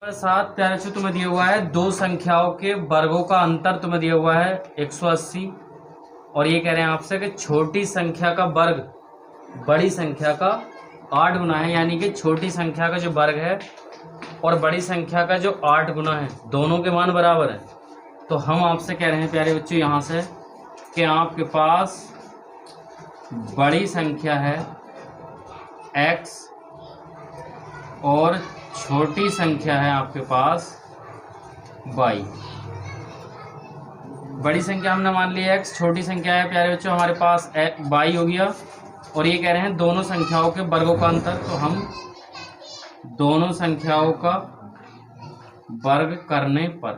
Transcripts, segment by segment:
साथ प्यारे से तुम्हें दिया हुआ है दो संख्याओं के वर्गों का अंतर तुम्हें दिया हुआ है 180 और ये कह रहे हैं आपसे कि छोटी संख्या का वर्ग बड़ी संख्या का 8 गुना है, यानी कि छोटी संख्या का जो वर्ग है और बड़ी संख्या का जो 8 गुना है दोनों के मान बराबर है। तो हम आपसे कह रहे हैं प्यारे बच्चों यहाँ से कि आपके पास बड़ी संख्या है x और छोटी संख्या है आपके पास y। बड़ी संख्या हमने मान ली x, छोटी संख्या है प्यारे बच्चों हमारे पास y हो गया। और ये कह रहे हैं दोनों संख्याओं के वर्गों का अंतर, तो हम दोनों संख्याओं का वर्ग करने पर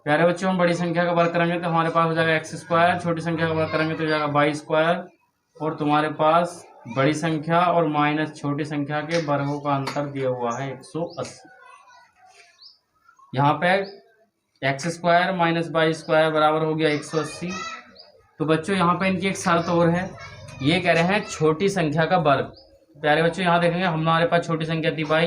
प्यारे बच्चों हम बड़ी संख्या का वर्ग करेंगे तो हमारे पास हो जाएगा x स्क्वायर, छोटी संख्या का वर्ग करेंगे तो हो जाएगा y स्क्वायर, और तुम्हारे पास बड़ी संख्या और माइनस छोटी संख्या के वर्गों का अंतर दिया हुआ है 180। यहाँ पे x square minus y square बराबर हो गया 180। तो बच्चों यहाँ पे इनकी एक शर्त और है, ये कह रहे हैं छोटी संख्या का वर्ग। प्यारे बच्चों यहाँ देखेंगे हमारे पास छोटी संख्या थी y,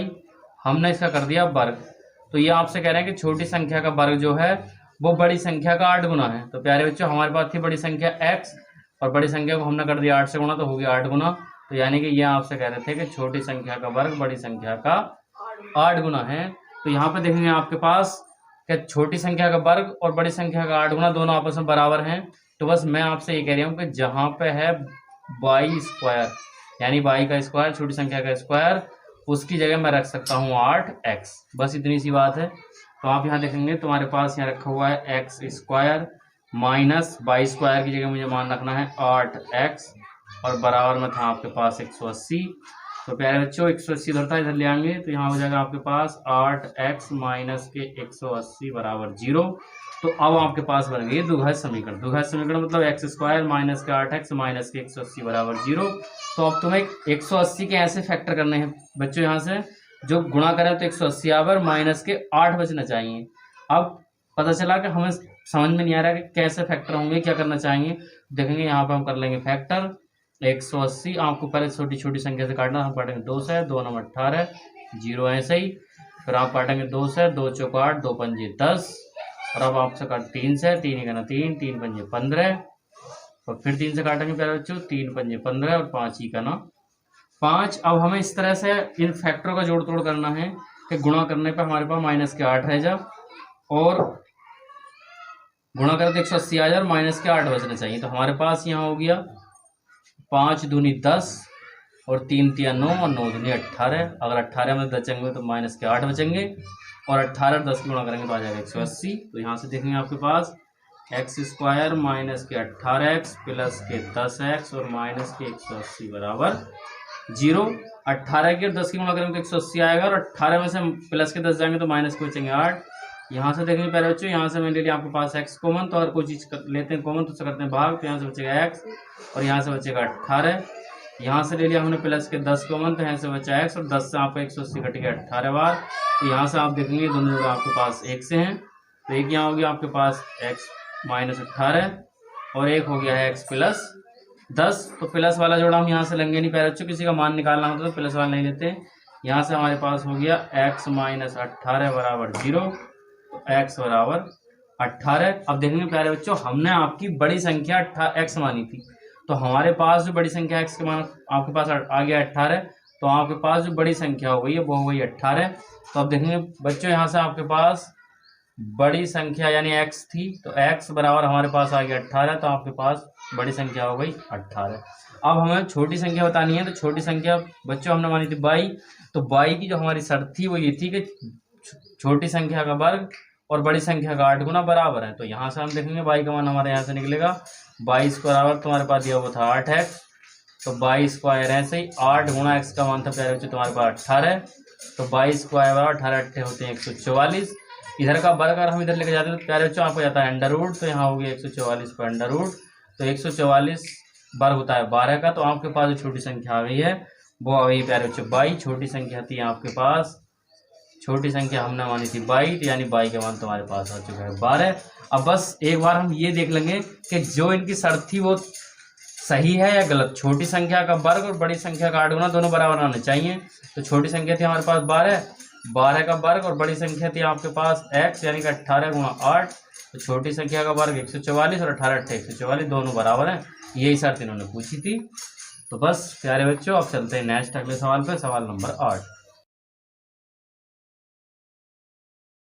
हमने इसका कर दिया वर्ग। तो ये आपसे कह रहे हैं कि छोटी संख्या का वर्ग जो है वो बड़ी संख्या का 8 गुना है। तो प्यारे बच्चों हमारे पास थी बड़ी संख्या x और बड़ी संख्या को हमने कर दिया 8 से गुना, तो हो गया 8 गुना। तो यानी कि ये आपसे कह रहे थे कि छोटी संख्या का वर्ग बड़ी संख्या का 8 गुना है। तो यहाँ पे देखेंगे आपके पास कि छोटी संख्या का वर्ग और बड़ी संख्या का 8 गुना दोनों आपस में बराबर हैं। तो बस मैं आपसे ये कह रही हूँ कि जहाँ पे है y स्क्वायर यानी y का स्क्वायर छोटी संख्या का स्क्वायर, उसकी जगह मैं रख सकता हूँ 8x, बस इतनी सी बात है। तो आप यहाँ देखेंगे तुम्हारे पास यहाँ रखा हुआ है x square minus y square की जगह मुझे मान रखना है 8x और बराबर में था आपके पास 180। तो प्यारे बच्चों 180 इधर था, इधर ले आएंगे तो यहाँ हो जाएगा आपके पास 8x माइनस के 180 बराबर 0। तो अब आपके पास बन गई द्विघात समीकरण। द्विघात समीकरण मतलब x स्क्वायर माइनस के 8x माइनस के 180 बराबर 0। तो अब तुम्हें 180 के ऐसे फैक्टर करने हैं बच्चों, यहाँ से जो गुणा करें तो 180 आवर माइनस के 8 बचना चाहिए। अब पता चला कि हमें समझ में नहीं आ रहा कि कैसे फैक्टर होंगे, क्या करना चाहिए। देखेंगे यहाँ पे हम कर लेंगे फैक्टर 180। आपको पहले छोटी छोटी संख्या से काटना, हम काटेंगे 2 से, 2 नंबर 18, 0 ऐसे ही। फिर आप काटेंगे 2 से, 2 चौक 8, 2 पंजे 10, और अब आपसे काट 3 से, 3 का 3, 3 पंजे 15, और फिर 3 से काटेंगे प्यारे बच्चों 3 पंजे 15 और 5 ही का 5। अब हमें इस तरह से इन फैक्टरों का जोड़ तोड़ करना है कि गुणा करने पर हमारे पास माइनस के 8 रह जा और गुणा करें तो 180 आ जाए और माइनस के 8 बचने चाहिए। तो हमारे पास यहाँ हो गया 5 दूनी 10 और 3 तिया 9 और 9 दूनी 18। अगर 18 में बचेंगे तो माइनस के 8 बचेंगे और 18 और 10 की गुणा करेंगे तो आ जाएगा 180। तो यहाँ से देखेंगे आपके पास x स्क्वायर माइनस के 18x प्लस के 10x और माइनस के 180 बराबर 0। 18 के 10 की गुणा करेंगे तो 180 आएगा और 18 में से प्लस के 10 जाएंगे तो माइनस के बचेंगे 8। यहाँ से देखेंगे प्यारे बच्चों, यहाँ से मैंने ले लिया आपके पास x कॉमन, तो अगर कोई चीज़ लेते हैं कॉमन तो उससे करते हैं भाग, तो यहाँ से बचेगा x और यहाँ से बचेगा 18। यहाँ से ले लिया हमने प्लस के 10 कॉमन, तो यहाँ से बचा x और 10 से आपको 180 कट गया 18 बार। तो यहाँ से आप देखेंगे दोनों जगह आपके पास 1 से हैं, तो एक यहाँ हो गया आपके पास x माइनस 18 और एक हो गया है x प्लस 10। तो प्लस वाला जोड़ा हम यहाँ से लेंगे नहीं प्यारे बच्चों, किसी का मान निकालना होता तो प्लस वाला नहीं लेते। यहाँ से हमारे पास हो गया x माइनस 18 बराबर 0, तो x बराबर 18। अब देखेंगे प्यारे बच्चों हमने आपकी बड़ी संख्या x मानी थी, तो हमारे पास जो बड़ी संख्या x के मान आपके पास आ गया 18, तो आपके पास जो बड़ी संख्या हो गई है वो हो गई 18। तो अब देखेंगे बच्चों यहाँ से आपके पास बड़ी संख्या यानी x थी, तो x बराबर हमारे पास आ गया 18, तो आपके पास बड़ी संख्या हो गई 18। अब हमें छोटी संख्या बतानी है, तो छोटी संख्या बच्चों हमने मानी थी y, तो y की जो हमारी शर्त थी वो ये थी कि छोटी संख्या का वर्ग और बड़ी संख्या का 8 गुना बराबर है। तो यहाँ से हम देखेंगे y का मान हमारे यहाँ से निकलेगा y स्क्वायर बराबर तुम्हारे पास दिया हुआ था 8x, तो y स्क्वायर ऐसे ही 8 गुना x का मान था प्यारे बच्चों तुम्हारे पास 18, तो y स्क्वायर बराबर 18 8 होते हैं 144। इधर का वर्ग अगर हम इधर लेके जाते हैं तो प्यारे बच्चों आपको जाता है अंडर रूट, तो यहाँ हो गया 144 पर अंडर रूट, तो 144 वर्ग होता है 12 का। तो आपके पास जो छोटी संख्या आ गई है वो आ गई प्यारे बच्चों y। छोटी संख्या थी आपके पास, छोटी संख्या हमने मानी थी y, तो यानी y का मान तुम्हारे पास आ चुका है 12। अब बस एक बार हम ये देख लेंगे कि जो इनकी शर्त थी वो सही है या गलत। छोटी संख्या का वर्ग और बड़ी संख्या का 8 गुना दोनों बराबर आने चाहिए। तो छोटी संख्या थी हमारे पास 12 12 का वर्ग और बड़ी संख्या थी आपके पास x यानी कि 18 गुणा 8, तो छोटी संख्या का वर्ग 144 और 18 8 144 दोनों बराबर हैं। यही शर्त इन्होंने पूछी थी। तो बस प्यारे बच्चों अब चलते हैं नेक्स्ट अगले सवाल पे, सवाल नंबर 8।